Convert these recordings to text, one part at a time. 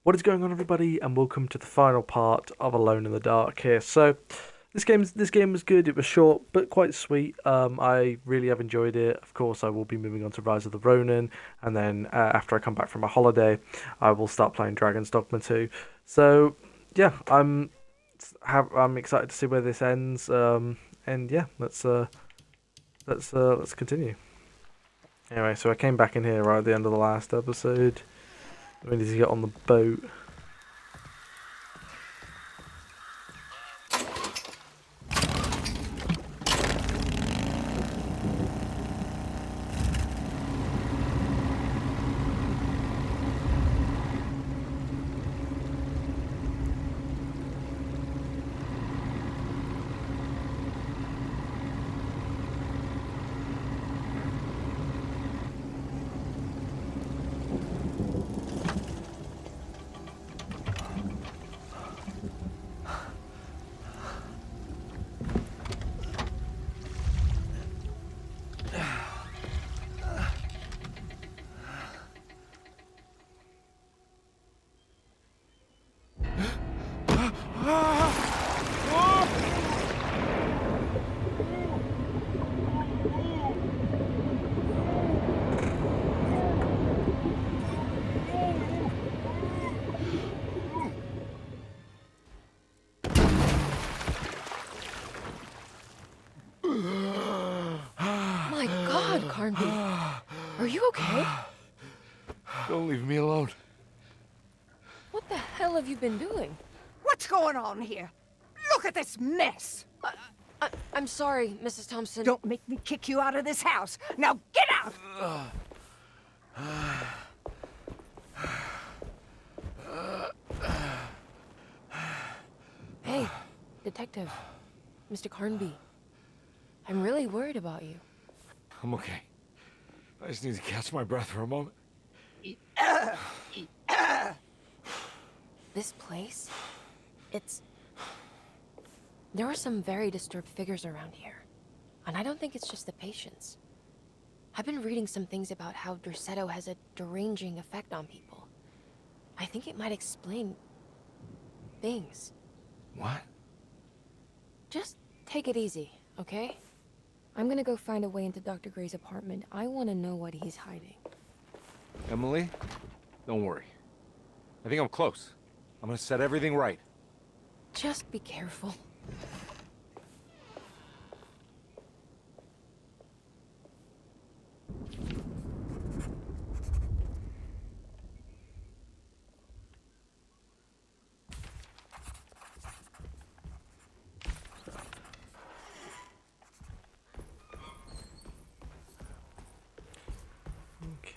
What is going on, everybody, and welcome to the final part of Alone in the Dark here. So, this game was good. It was short but quite sweet. I really have enjoyed it. Of course, I will be moving on to Rise of the Ronin, and then after I come back from a holiday, I will start playing Dragon's Dogma 2. So, yeah, I'm excited to see where this ends. And yeah, let's continue. Anyway, so I came back in here right at the end of the last episode. We need to get on the boat. My God, Carnby. Are you okay? Don't leave me alone. What the hell have you been doing? What's going on here? Look at this mess! I'm sorry, Mrs. Thompson. Don't make me kick you out of this house. Now get out! Hey, Detective. Mr. Carnby. I'm really worried about you. I'm okay. I just need to catch my breath for a moment. This place? There are some very disturbed figures around here. And I don't think it's just the patients. I've been reading some things about how Derceto has a deranging effect on people. I think it might explain things. What? Just take it easy, okay? I'm gonna go find a way into Dr. Gray's apartment. I want to know what he's hiding. Emily? Don't worry. I think I'm close. I'm gonna set everything right. Just be careful.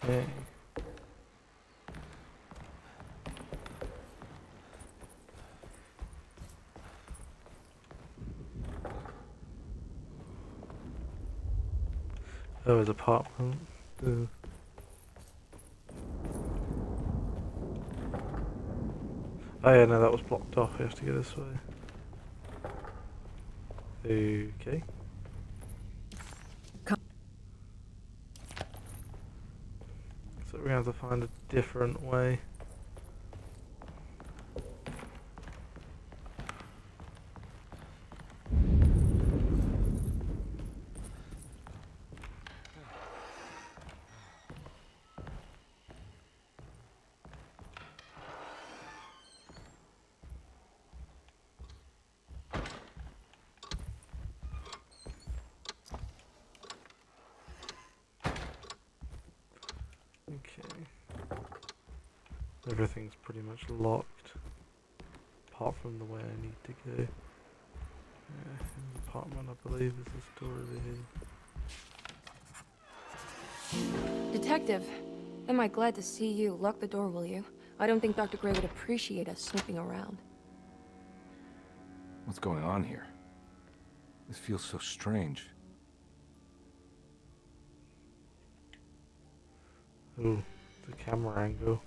Okay. Oh, his apartment. Ooh. Oh yeah, no, that was blocked off. We have to go this way. Okay. So we have to find a different way. Okay. Everything's pretty much locked, apart from the way I need to go. Yeah, in the apartment, I believe, is this door over here. Detective, am I glad to see you. Lock the door, will you? I don't think Dr. Gray would appreciate us snooping around. What's going on here? This feels so strange. Ooh, the camera angle.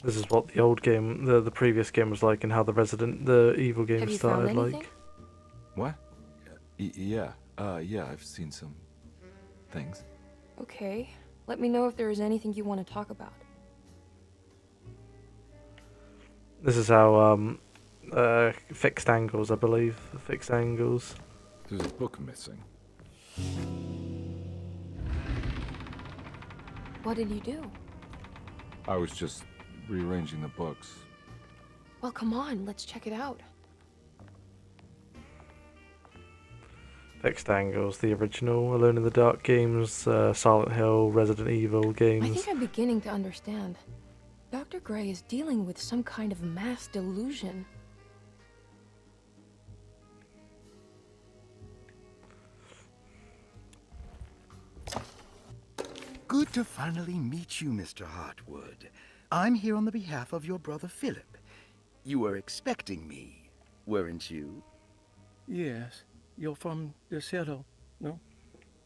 This is what the old game, the previous game was like, and how the Evil game Have you found started anything? like. What? Yeah. Yeah, I've seen some things. Okay. Let me know if there is anything you want to talk about. This is how fixed angles, I believe. Fixed angles. There's a book missing. What did you do? I was just rearranging the books. Well, come on, let's check it out. Fixed angles, the original Alone in the Dark games, Silent Hill, Resident Evil I games. think I'm beginning to understand. Dr. Gray is dealing with some kind of mass delusion. Good to finally meet you, Mr. Hartwood. I'm here on the behalf of your brother Philip. You were expecting me, weren't you? Yes, you're from DeSoto, no?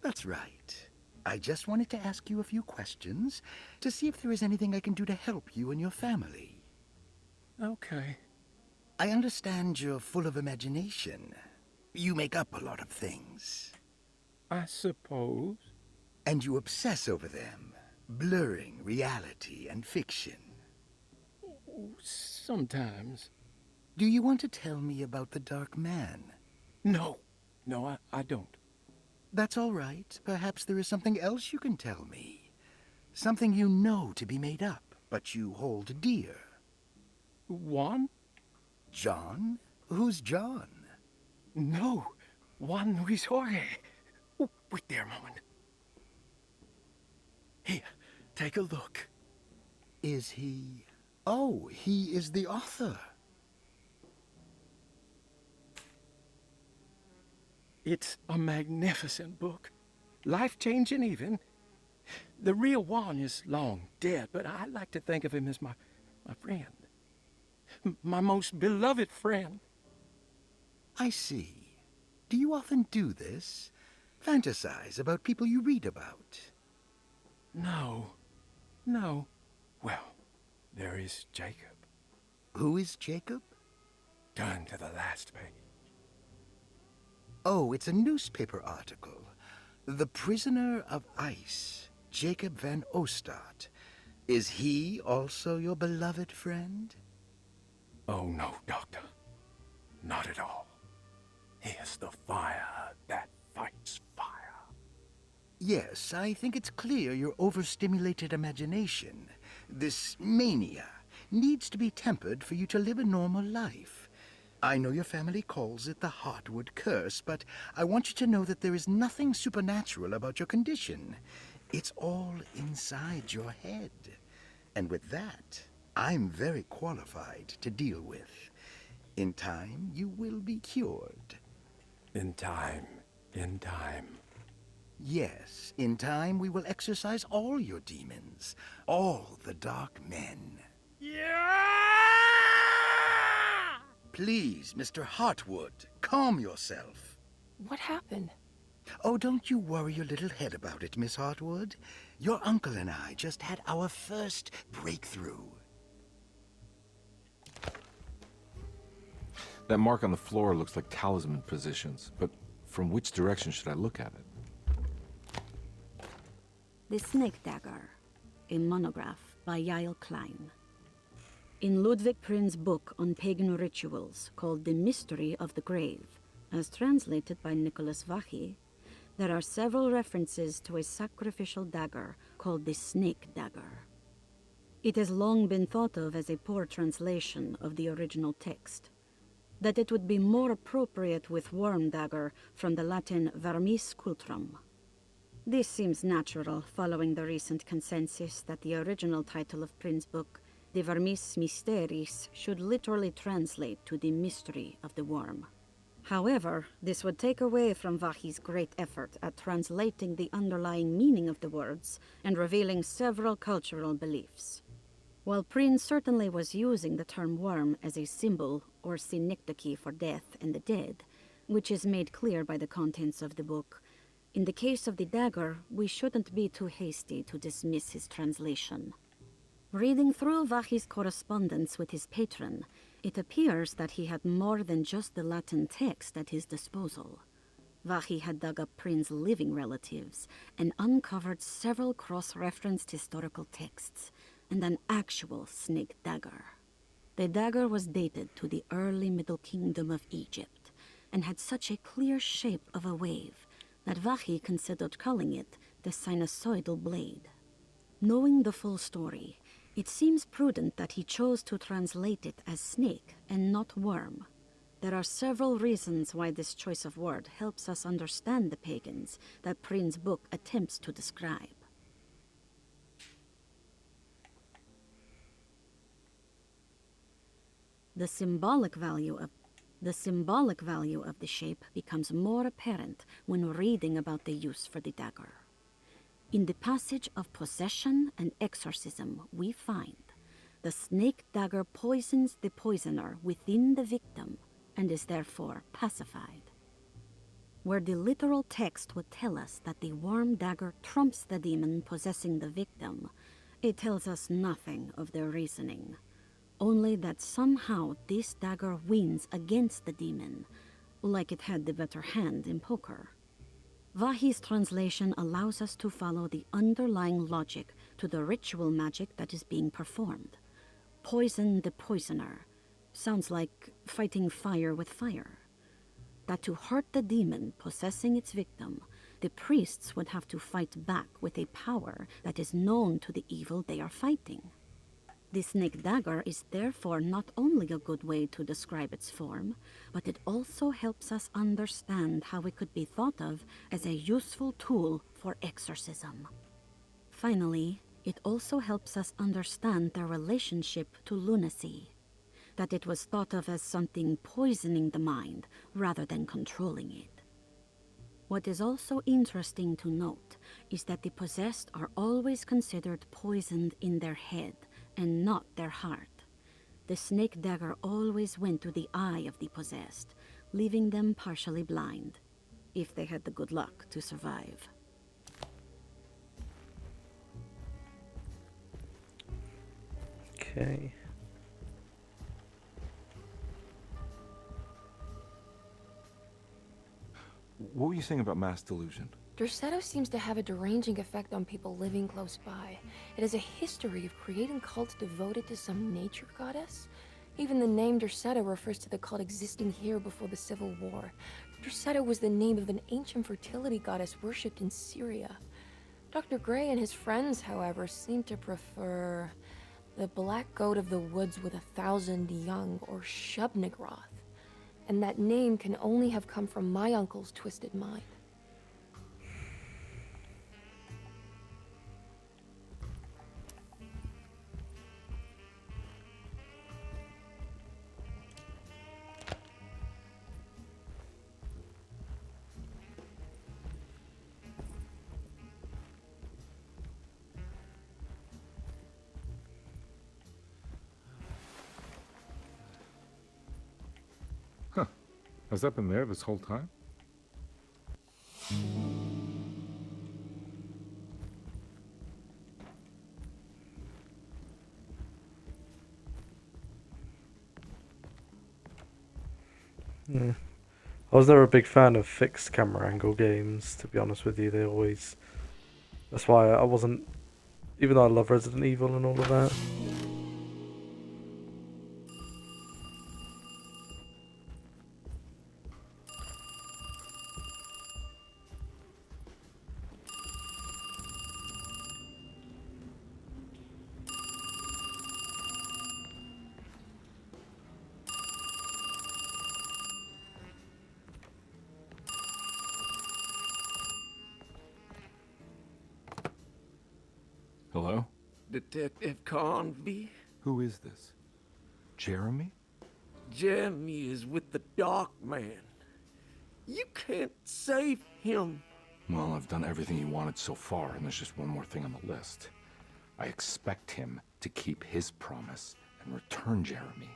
That's right. I just wanted to ask you a few questions to see if there is anything I can do to help you and your family. Okay. I understand you're full of imagination. You make up a lot of things. I suppose. And you obsess over them, blurring reality and fiction. Sometimes. Do you want to tell me about the Dark Man? No, I don't. That's all right. Perhaps there is something else you can tell me. Something you know to be made up, but you hold dear. Juan? John? Who's John? No, Juan Luis Jorge. Oh, wait there a moment. Here, take a look. Is he... Oh, he is the author. It's a magnificent book. Life-changing even. The real Juan is long dead, but I like to think of him as my friend. My most beloved friend. I see. Do you often do this? Fantasize about people you read about? No. Well, there is Jacob. Who is Jacob? Turn to the last page. Oh, it's a newspaper article. The Prisoner of Ice, Jacob van Ostad. Is he also your beloved friend? Oh, no, Doctor. Not at all. He is the fire that fights fire. Yes, I think it's clear your overstimulated imagination, this mania, needs to be tempered for you to live a normal life. I know your family calls it the Hartwood curse, but I want you to know that there is nothing supernatural about your condition. It's all inside your head. And with that, I'm very qualified to deal with. In time, you will be cured. In time. Yes, in time we will exorcise all your demons, all the dark men. Please, Mr. Hartwood, calm yourself. What happened? Oh, don't you worry your little head about it, Miss Hartwood. Your uncle and I just had our first breakthrough. That mark on the floor looks like talisman positions, but from which direction should I look at it? The Snake Dagger, a monograph by Yael Klein. In Ludwig Prin's book on pagan rituals called The Mystery of the Grave, as translated by Nicholas Vachy, there are several references to a sacrificial dagger called the Snake Dagger. It has long been thought of as a poor translation of the original text, that it would be more appropriate with worm dagger from the Latin vermis cultrum. This seems natural following the recent consensus that the original title of Prin's book, De Vermis Mysteris, should literally translate to the mystery of the worm. However, this would take away from Vachy's great effort at translating the underlying meaning of the words and revealing several cultural beliefs. While Prin certainly was using the term worm as a symbol or synecdoche for death and the dead, which is made clear by the contents of the book, in the case of the dagger, we shouldn't be too hasty to dismiss his translation. Reading through Vachy's correspondence with his patron, it appears that he had more than just the Latin text at his disposal. Vahi had dug up Prin's living relatives and uncovered several cross-referenced historical texts and an actual snake dagger. The dagger was dated to the early Middle Kingdom of Egypt and had such a clear shape of a wave that Vahi considered calling it the sinusoidal blade. Knowing the full story, it seems prudent that he chose to translate it as snake and not worm. There are several reasons why this choice of word helps us understand the pagans that Prin's book attempts to describe. The symbolic value of the shape becomes more apparent when reading about the use for the dagger. In the passage of possession and exorcism, we find the snake dagger poisons the poisoner within the victim and is therefore pacified. Where the literal text would tell us that the worm dagger trumps the demon possessing the victim, it tells us nothing of their reasoning, only that somehow this dagger wins against the demon, like it had the better hand in poker. Vahi's translation allows us to follow the underlying logic to the ritual magic that is being performed. Poison the poisoner sounds like fighting fire with fire. That to hurt the demon possessing its victim, the priests would have to fight back with a power that is known to the evil they are fighting. The snake dagger is therefore not only a good way to describe its form, but it also helps us understand how it could be thought of as a useful tool for exorcism. Finally, it also helps us understand their relationship to lunacy, that it was thought of as something poisoning the mind rather than controlling it. What is also interesting to note is that the possessed are always considered poisoned in their head and not their heart. The snake dagger always went to the eye of the possessed, leaving them partially blind, if they had the good luck to survive. Okay. What were you saying about mass delusion? Derceto seems to have a deranging effect on people living close by. It has a history of creating cults devoted to some nature goddess. Even the name Derceto refers to the cult existing here before the Civil War. Derceto was the name of an ancient fertility goddess worshipped in Syria. Dr. Gray and his friends, however, seem to prefer the black goat of the woods with 1,000 young, or Shub-Nigroth. And that name can only have come from my uncle's twisted mind. Has that been there this whole time? Yeah. I was never a big fan of fixed camera angle games, to be honest with you. They always... That's why I wasn't... Even though I love Resident Evil and all of that. Hello? Detective Convey? Who is this? Jeremy? Jeremy is with the Dark Man. You can't save him. Well, I've done everything he wanted so far, and there's just one more thing on the list. I expect him to keep his promise and return Jeremy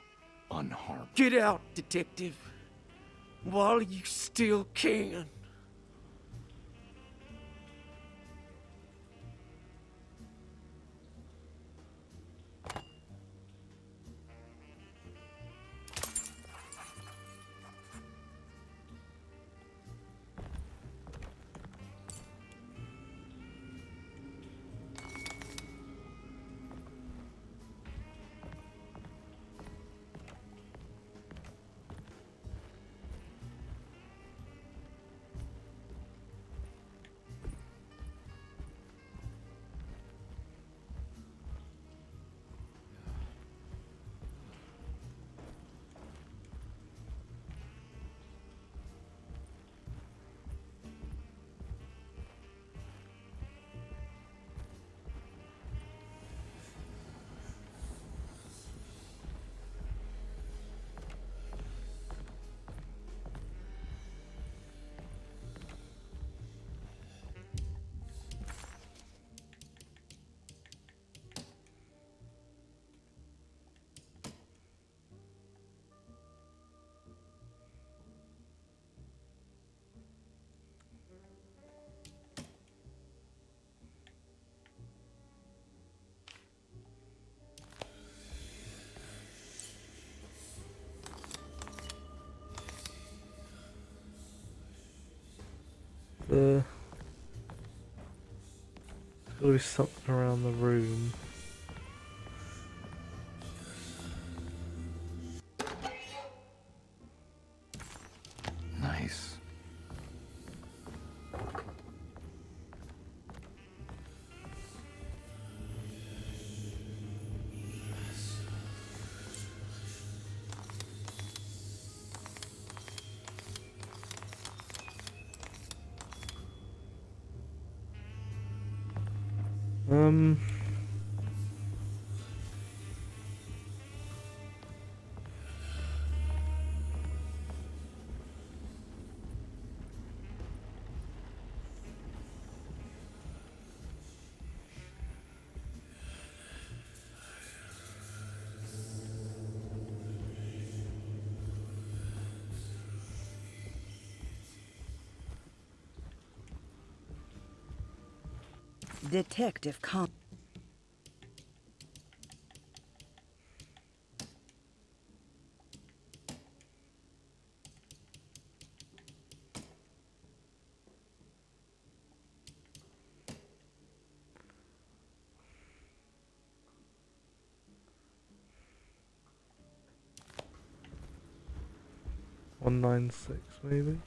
unharmed. Get out, Detective, while you still can. There's gotta be something around the room. Nice. Um. 'Detective Con.196 maybe?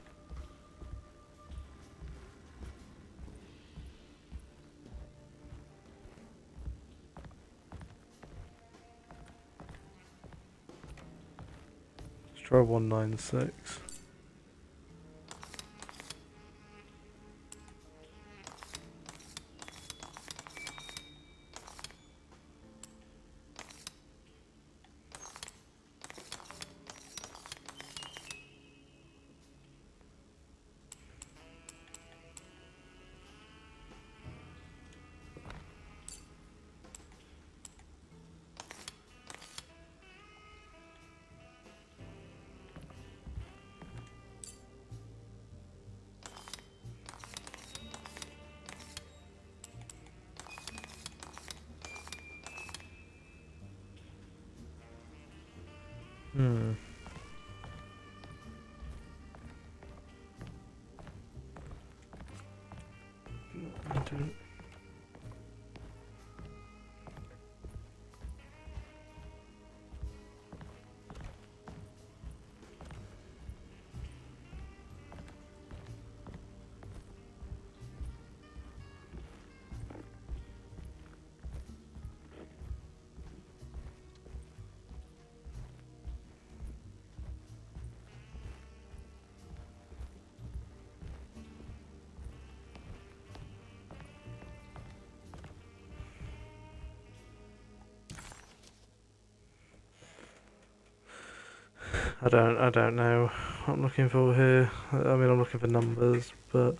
Let's try 196. Hmm. I don't... I don't know what I'm looking for here. I mean, I'm looking for numbers, but...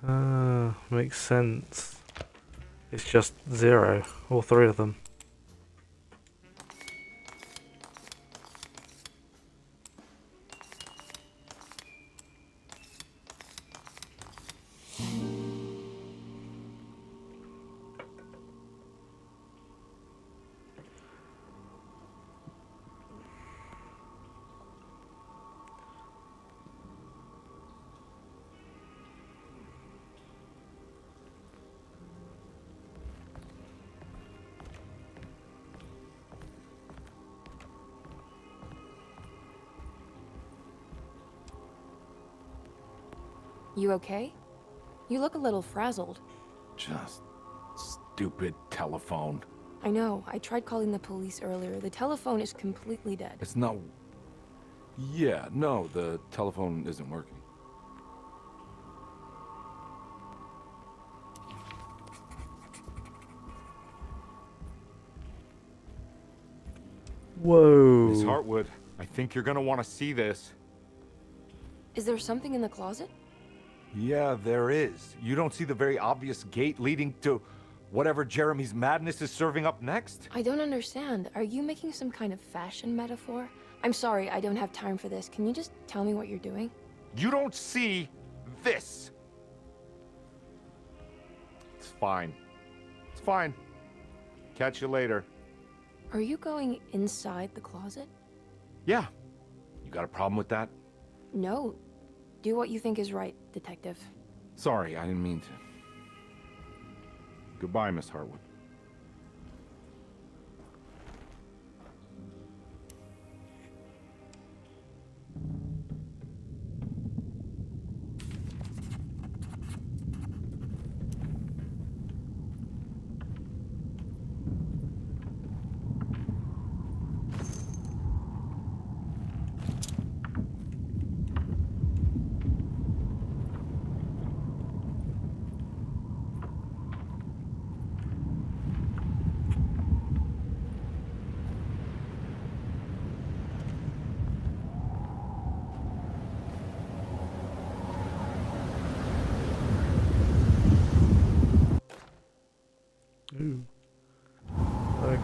Ah, makes sense. It's just 0, all 3 of them. You okay? You look a little frazzled. Just stupid telephone. I know. I tried calling the police earlier. The telephone is completely dead. It's not... Yeah, no, the telephone isn't working. Whoa. Miss Hartwood, I think you're gonna want to see this. Is there something in the closet? Yeah, there is. You don't see the very obvious gate leading to whatever Jeremy's madness is serving up next? I don't understand. Are you making some kind of fashion metaphor? I'm sorry, I don't have time for this. Can you just tell me what you're doing? You don't see this. It's fine. It's fine. Catch you later. Are you going inside the closet? Yeah. You got a problem with that? No. Do what you think is right, detective. Sorry, I didn't mean to. Goodbye, Miss Hartwood. Ooh. Okay.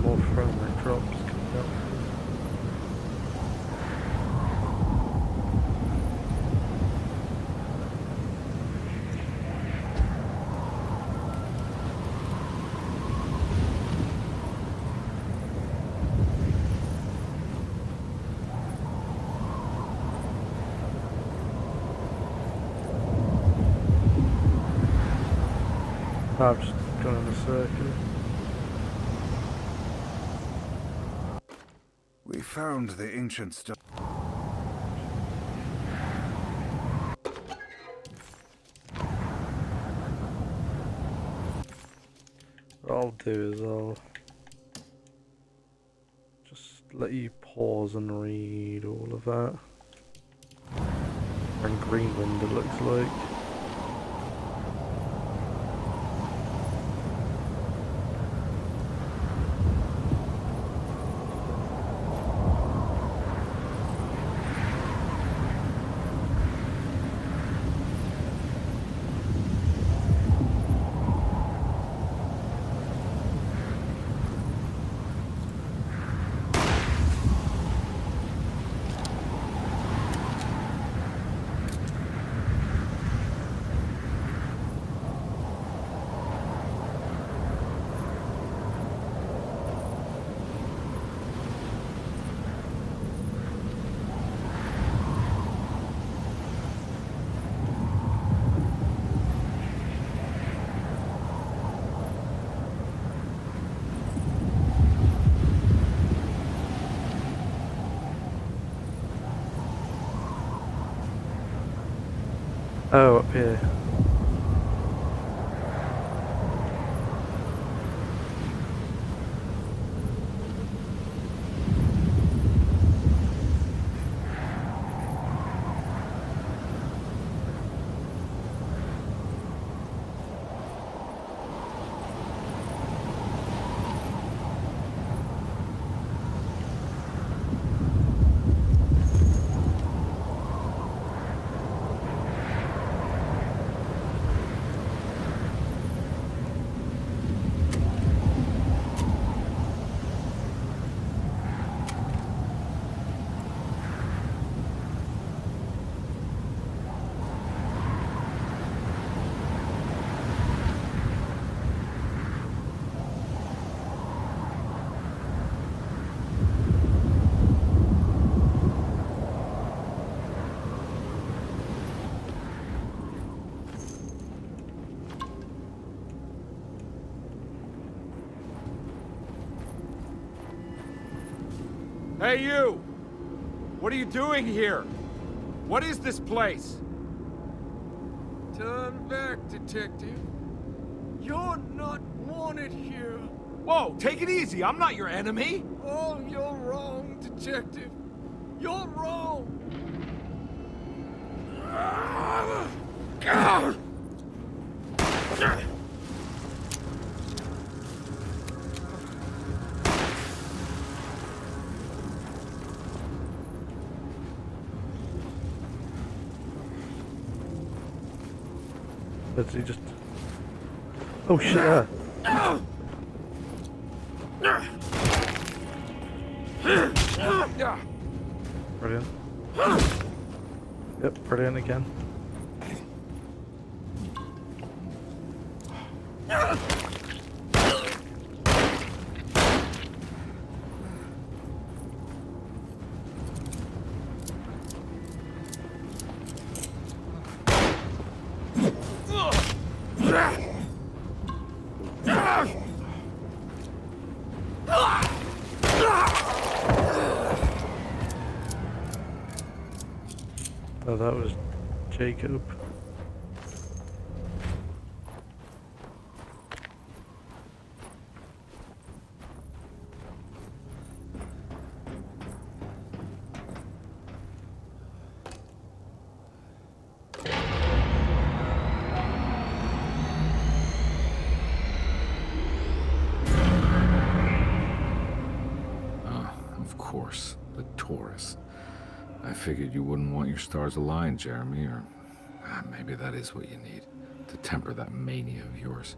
More friendly drops coming up. I've just gone in a circle. found the ancient stone. What I'll do is I'll just let you pause and read all of that. And Greenland, it looks like. Oh, up here. Hey, you! What are you doing here? What is this place? Turn back, detective. You're not wanted here. Whoa, take it easy. I'm not your enemy. Oh, you're wrong, detective. You're wrong. Does he just... Oh shit, yeah. Brilliant. Yep, brilliant again. Oh, that was Jacob. Of course, the Taurus. I figured you wouldn't want your stars aligned, Jeremy, or maybe that is what you need to temper that mania of yours.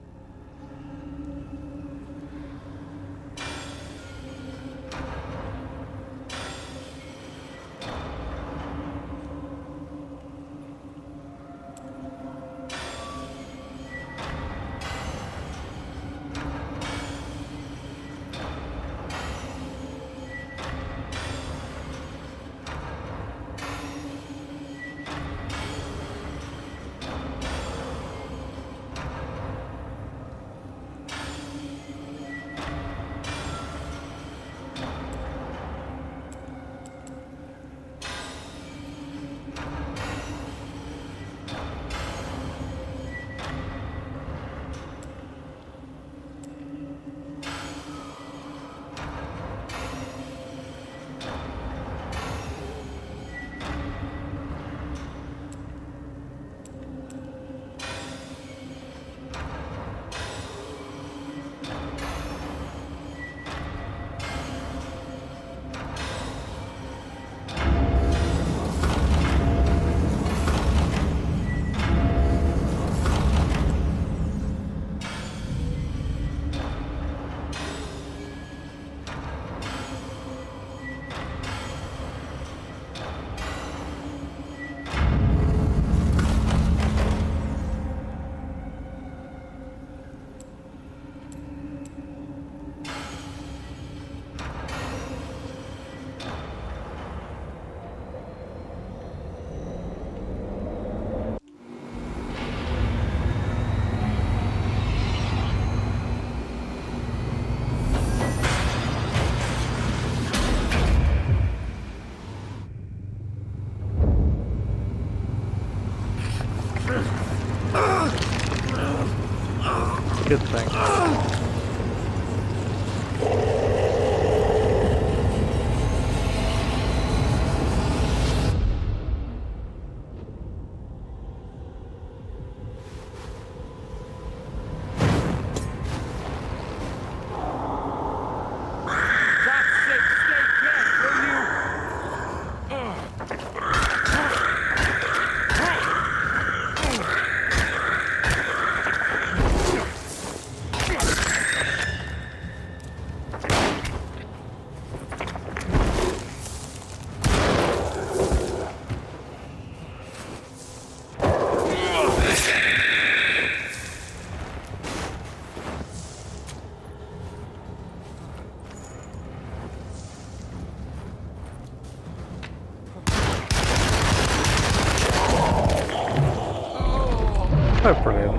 good thing. Oh, brilliant.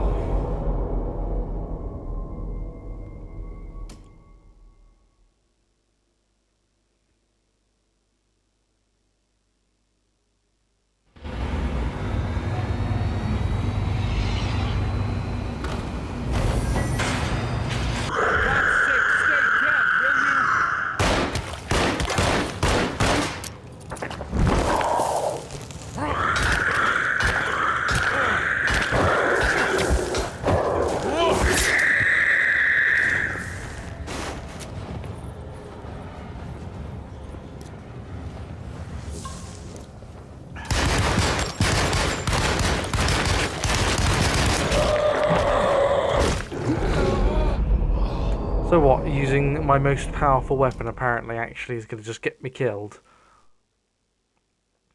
So what, using my most powerful weapon apparently actually is going to just get me killed?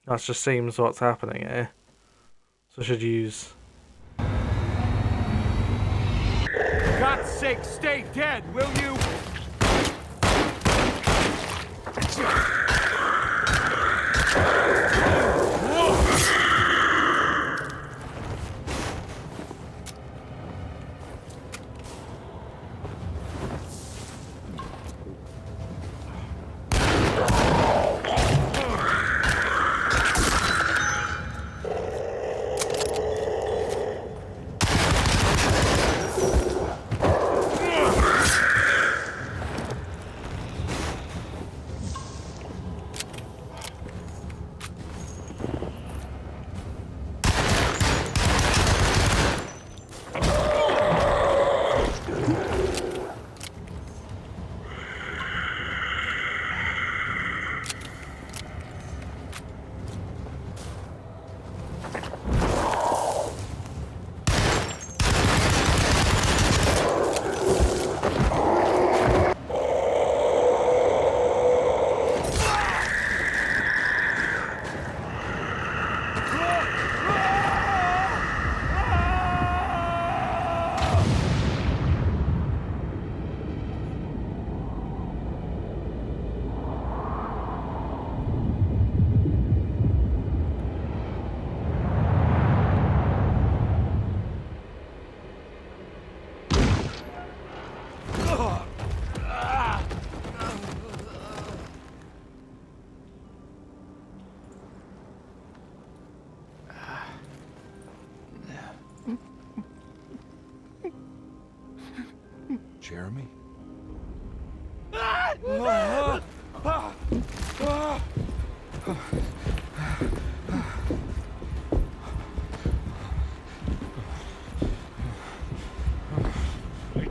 That just seems what's happening here. So I should use... God's sake, stay dead, will you? Jeremy? I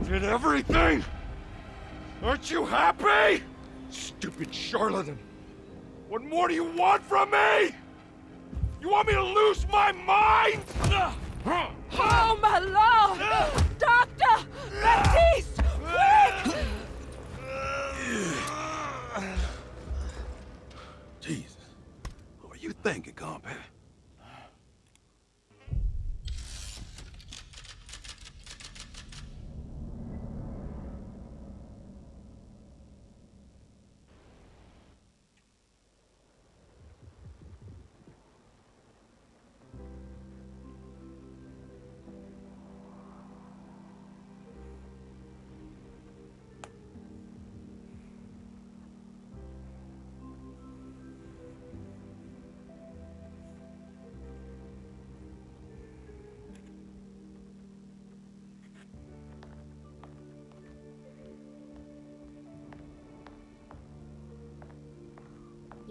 did everything! Aren't you happy? Stupid charlatan! What more do you want from me? You want me to lose my mind? Oh, my lord! Doctor! Baptiste! Quick! Jesus. What were you thinking, compadre?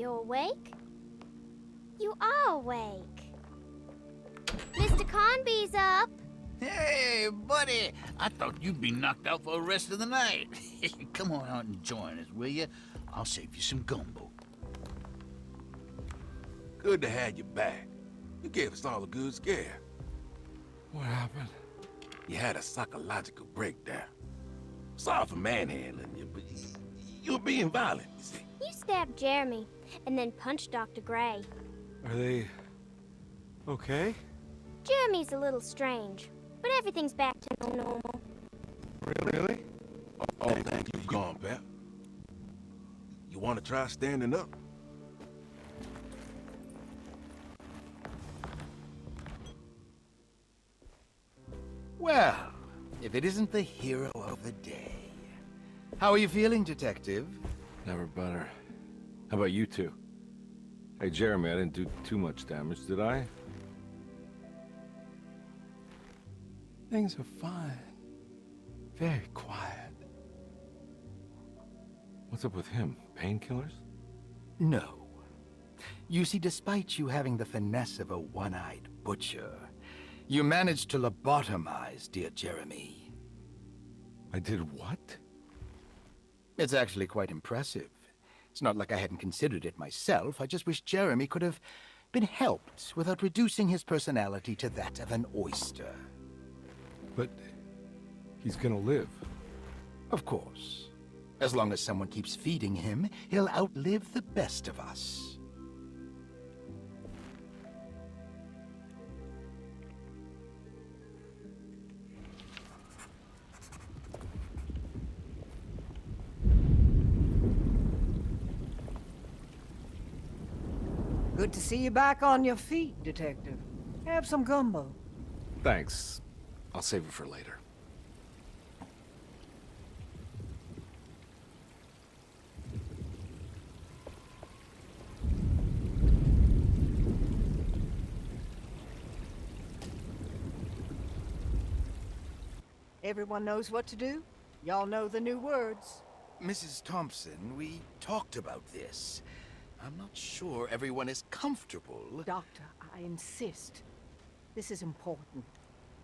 You awake? You are awake. Mr. Conby's up. Hey, buddy! I thought you'd be knocked out for the rest of the night. Come on out and join us, will you? I'll save you some gumbo. Good to have you back. You gave us all a good scare. What happened? You had a psychological breakdown. Sorry for manhandling you, but you were being violent, you see. You stabbed Jeremy and then punched Dr. Gray. Are they okay? Jeremy's a little strange, but everything's back to normal. Really? Oh, thank you. Gone, Pep. You want to try standing up? Well, if it isn't the hero of the day. How are you feeling, Detective? Never better. How about you two? Hey, Jeremy, I didn't do too much damage, did I? Things are fine. Very quiet. What's up with him? Painkillers? No. You see, despite you having the finesse of a one-eyed butcher, you managed to lobotomize dear Jeremy. I did what? It's actually quite impressive. It's not like I hadn't considered it myself. I just wish Jeremy could have been helped without reducing his personality to that of an oyster. But he's gonna live. Of course. As long as someone keeps feeding him, he'll outlive the best of us. Good to see you back on your feet, Detective. Have some gumbo. Thanks. I'll save it for later. Everyone knows what to do? Y'all know the new words. Mrs. Thompson, we talked about this. I'm not sure everyone is comfortable. Doctor, I insist. This is important.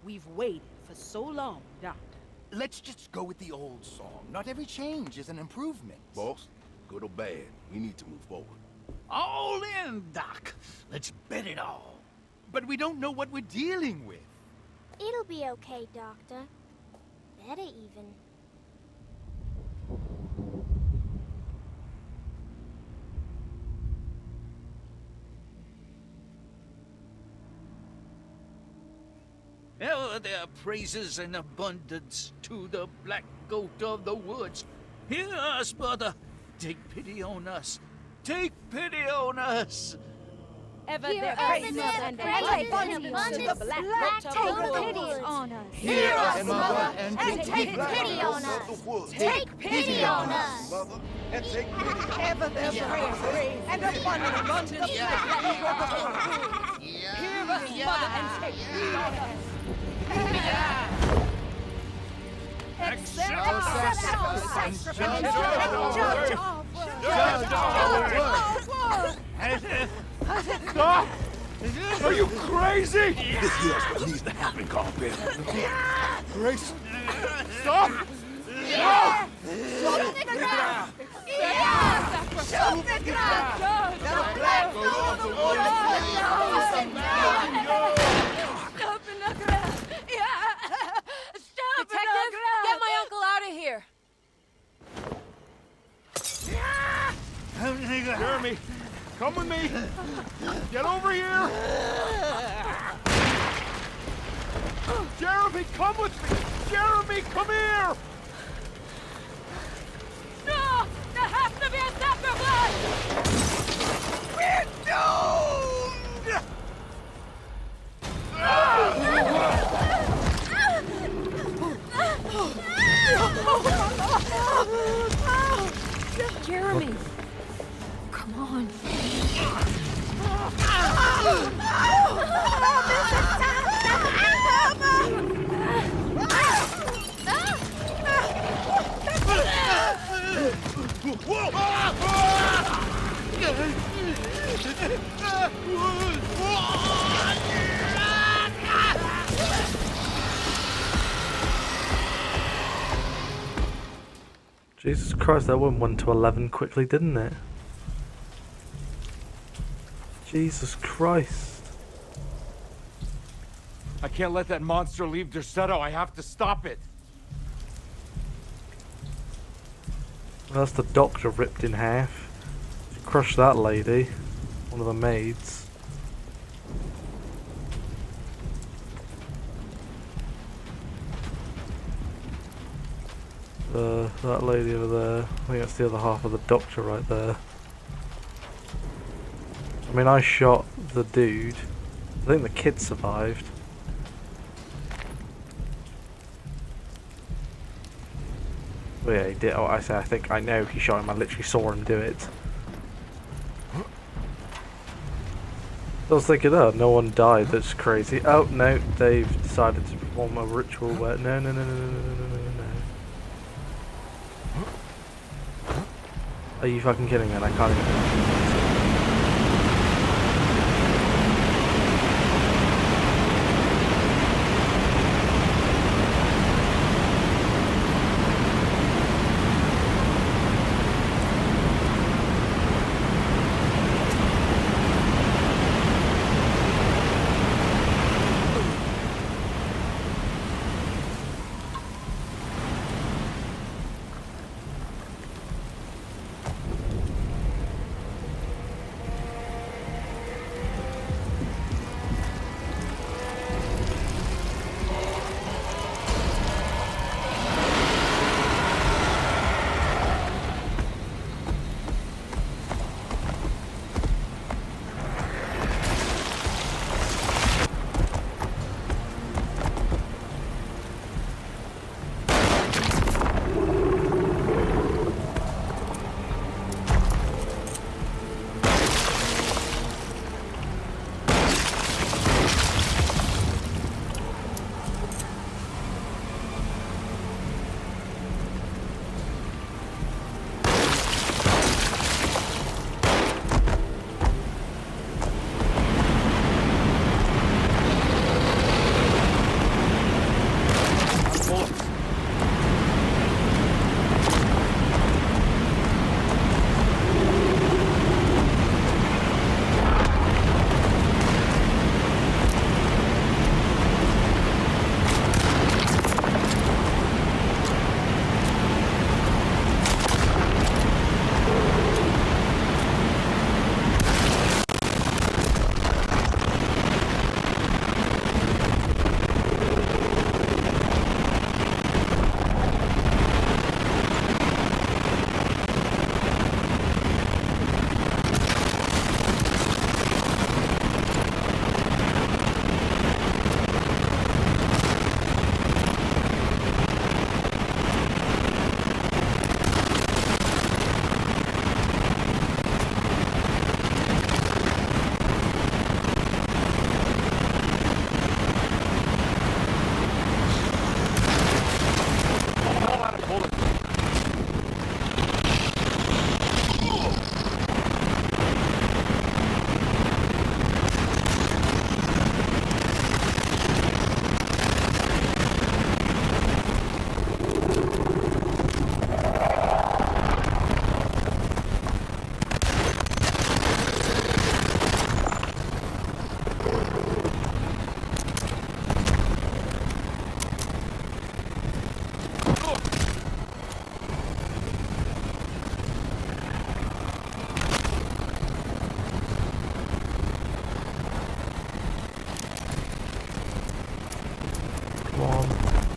We've waited for so long, Doctor. Let's just go with the old song. Not every change is an improvement. Boss, good or bad, we need to move forward. All in, Doc. Let's bet it all. But we don't know what we're dealing with. It'll be okay, Doctor. Better even. Oh, there are praises and abundance to the black goat of the woods. Hear us, mother. Take pity on us. Take pity on us. Ever Hear there us, praises mother, and praises abundance and to the black goat of take the pity woods. on us. Hear us, mother, and take pity on us. Take pity on us. Mother, and take pity. Ever their praises and abundance to the black goat of the woods. Hear us, mother, and take pity on us. Accept our sacrifice. Judge Stop! Are you crazy? This here's what needs to happen, Carpet. Grace, stop! No! Shoot the ground! Shoot the ground! The black goat of the woods! Stop in the ground! Stop Detective, get my uncle out of here! Jeremy, come with me. Get over here. Jeremy, come with me. Jeremy, come here. No! There has to be a sacrifice! We're doomed. Jeremy! Come on. Whoa! Jesus Christ, that went 1 to 11 quickly, didn't it? Jesus Christ. I can't let that monster leave Derceto. I have to stop it. That's the doctor ripped in half. Crushed that lady. One of the maids. That lady over there. I think that's the other half of the doctor right there. I mean, I shot the dude. I think the kid survived. Well, yeah, he did. Oh, I say, I think I know he shot him. I literally saw him do it. I was thinking, oh, no one died. That's crazy. Oh no, they've decided to perform a ritual where no. Are you fucking kidding me? And I can't even.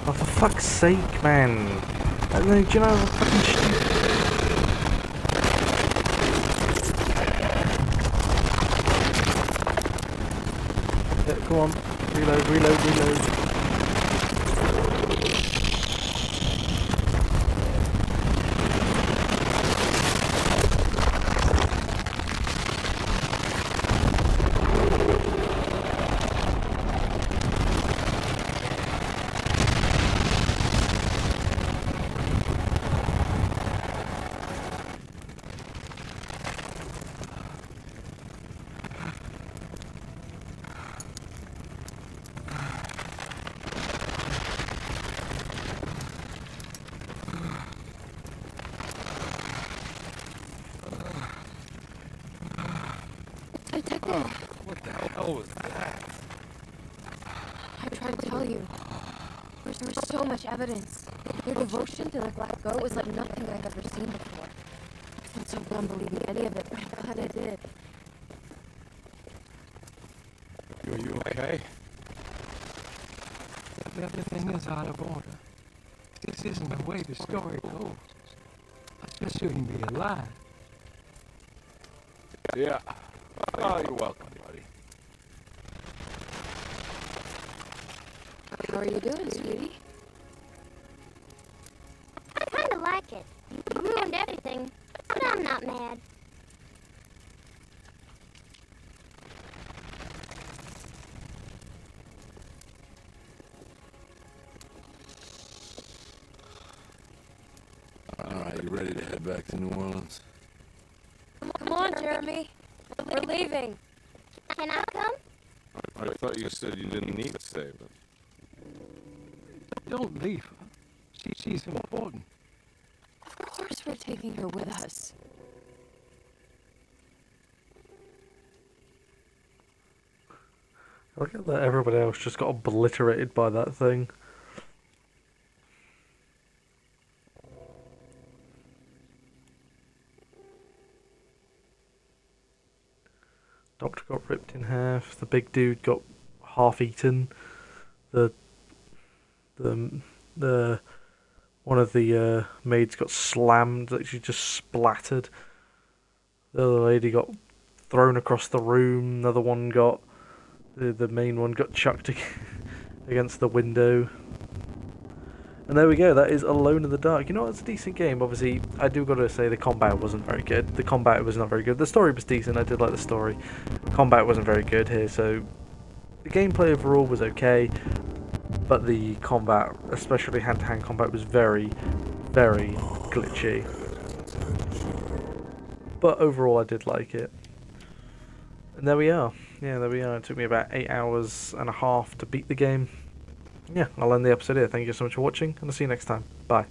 Oh, for fuck's sake, man. And then, do you know how fucking stupid... Yeah, go on. Reload, reload, reload. What the hell was that? I tried to tell you. There was so much evidence. Your devotion to the Black Goat was like nothing I've ever seen before. I felt so dumb believing any of it, but I'm glad I did. Are you okay? Everything is out of order. This isn't the way the story goes. I just shouldn't be alive. Yeah. Oh, you're welcome, buddy. How are you doing, sweetie? I kinda like it. You ruined everything, but I'm not mad. Alright, you ready to head back to New Orleans? Come on, Jeremy. We're leaving. Can I come? I thought you said you didn't need to stay, but... Don't leave her. She's important. Of course we're taking her with us. Look at that, everybody else just got obliterated by that thing. Doctor got ripped in half, the big dude got half eaten, the one of the maids got slammed, that she just splattered. The other lady got thrown across the room, another one got, the main one got chucked against the window. And there we go, that is Alone in the Dark. You know, it's a decent game. Obviously, I do got to say the combat wasn't very good. The combat was not very good. The story was decent, I did like the story. Combat wasn't very good here, so the gameplay overall was okay, but the combat, especially hand-to-hand combat, was very, very glitchy. But overall, I did like it. And there we are. Yeah, there we are. It took me about 8 hours and a half to beat the game. Yeah, I'll end the episode here. Thank you so much for watching, and I'll see you next time. Bye.